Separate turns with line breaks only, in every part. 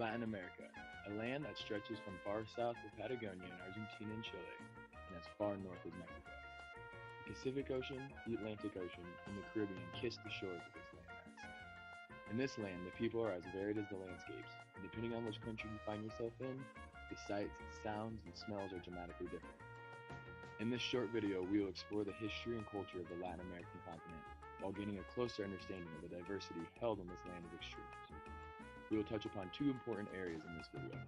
Latin America, a land that stretches from far south of Patagonia in Argentina and Chile, and as far north as Mexico. The Pacific Ocean, the Atlantic Ocean, and the Caribbean kiss the shores of this landmass. In this land, the people are as varied as the landscapes, and depending on which country you find yourself in, the sights, sounds, and smells are dramatically different. In this short video, we will explore the history and culture of the Latin American continent while gaining a closer understanding of the diversity held in this land of extremes. We will touch upon two important areas in this video: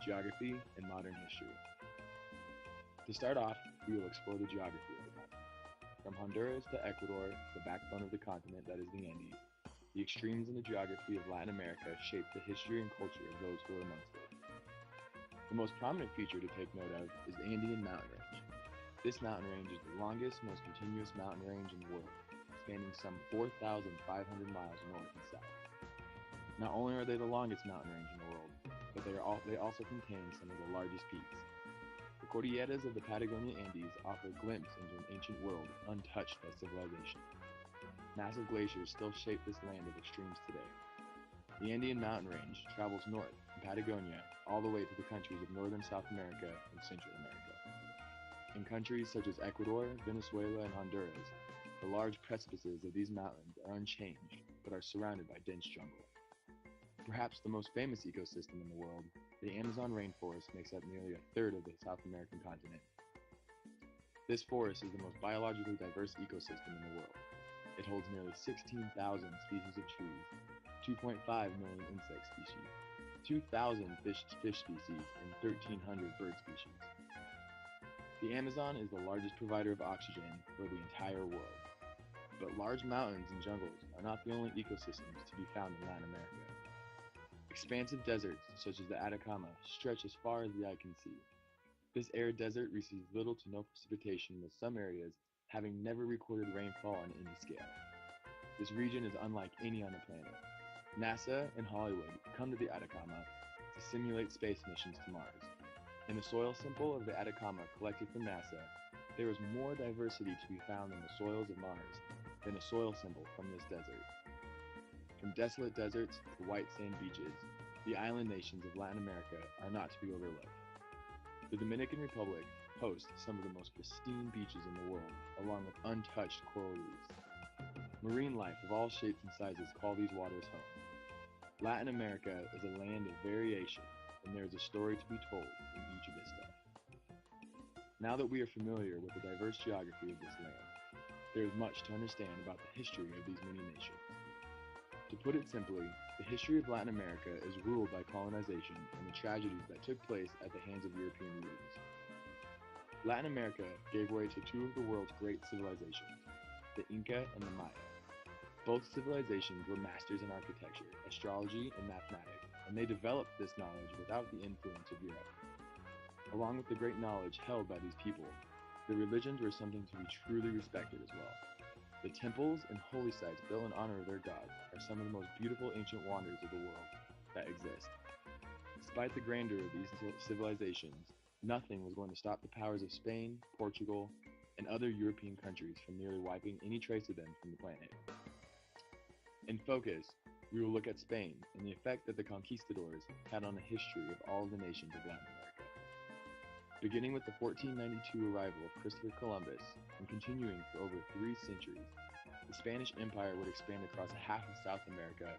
geography and modern history. To start off, we will explore the geography of the continent. From Honduras to Ecuador, the backbone of the continent that is the Andes, the extremes in the geography of Latin America shape the history and culture of those who are amongst it. The most prominent feature to take note of is the Andean mountain range. This mountain range is the longest, most continuous mountain range in the world, spanning some 4,500 miles north and south. Not only are they the longest mountain range in the world, but they also contain some of the largest peaks. The Cordilleras of the Patagonia Andes offer a glimpse into an ancient world untouched by civilization. Massive glaciers still shape this land of extremes today. The Andean mountain range travels north from Patagonia all the way to the countries of northern South America and Central America. In countries such as Ecuador, Venezuela, and Honduras, the large precipices of these mountains are unchanged but are surrounded by dense jungle. Perhaps the most famous ecosystem in the world, the Amazon rainforest makes up nearly a third of the South American continent. This forest is the most biologically diverse ecosystem in the world. It holds nearly 16,000 species of trees, 2.5 million insect species, 2,000 fish species, and 1,300 bird species. The Amazon is the largest provider of oxygen for the entire world. But large mountains and jungles are not the only ecosystems to be found in Latin America. Expansive deserts, such as the Atacama, stretch as far as the eye can see. This arid desert receives little to no precipitation, with some areas having never recorded rainfall on any scale. This region is unlike any on the planet. NASA and Hollywood come to the Atacama to simulate space missions to Mars. In the soil sample of the Atacama collected from NASA, there is more diversity to be found in the soils of Mars than a soil sample from this desert. From desolate deserts to white sand beaches, the island nations of Latin America are not to be overlooked. The Dominican Republic hosts some of the most pristine beaches in the world, along with untouched coral reefs. Marine life of all shapes and sizes call these waters home. Latin America is a land of variation, and there is a story to be told in each of its steps. Now that we are familiar with the diverse geography of this land, there is much to understand about the history of these many nations. To put it simply, the history of Latin America is ruled by colonization and the tragedies that took place at the hands of European rulers. Latin America gave way to two of the world's great civilizations, the Inca and the Maya. Both civilizations were masters in architecture, astrology, and mathematics, and they developed this knowledge without the influence of Europe. Along with the great knowledge held by these people, the religions were something to be truly respected as well. The temples and holy sites built in honor of their gods are some of the most beautiful ancient wonders of the world that exist. Despite the grandeur of these civilizations, nothing was going to stop the powers of Spain, Portugal, and other European countries from nearly wiping any trace of them from the planet. In focus, we will look at Spain and the effect that the conquistadors had on the history of all of the nations of Latin America. Beginning with the 1492 arrival of Christopher Columbus and continuing for over 3 centuries, the Spanish Empire would expand across half of South America,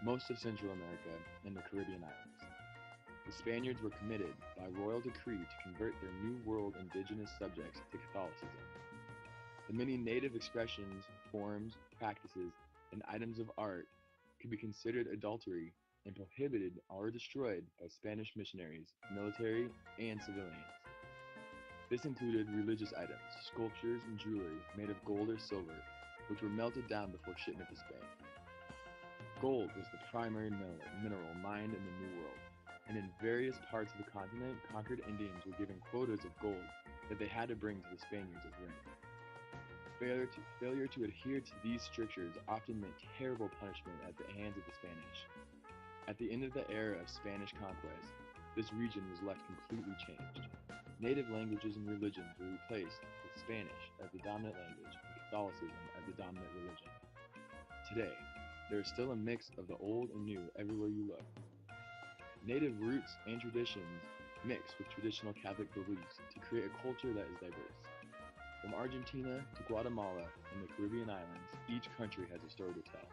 most of Central America, and the Caribbean islands. The Spaniards were committed by royal decree to convert their New World indigenous subjects to Catholicism. The many native expressions, forms, practices, and items of art could be considered adultery and prohibited or destroyed by Spanish missionaries, military, and civilians. This included religious items, sculptures, and jewelry made of gold or silver, which were melted down before shipment to Spain. Gold was the primary mineral mined in the New World, and in various parts of the continent, conquered Indians were given quotas of gold that they had to bring to the Spaniards as rent. Failure to adhere to these strictures often meant terrible punishment at the hands of the Spanish. At the end of the era of Spanish conquest, this region was left completely changed. Native languages and religions were replaced with Spanish as the dominant language and Catholicism as the dominant religion. Today, there is still a mix of the old and new everywhere you look. Native roots and traditions mix with traditional Catholic beliefs to create a culture that is diverse. From Argentina to Guatemala and the Caribbean islands, each country has a story to tell,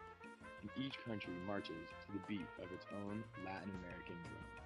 and each country marches to the beat of its own Latin American drum.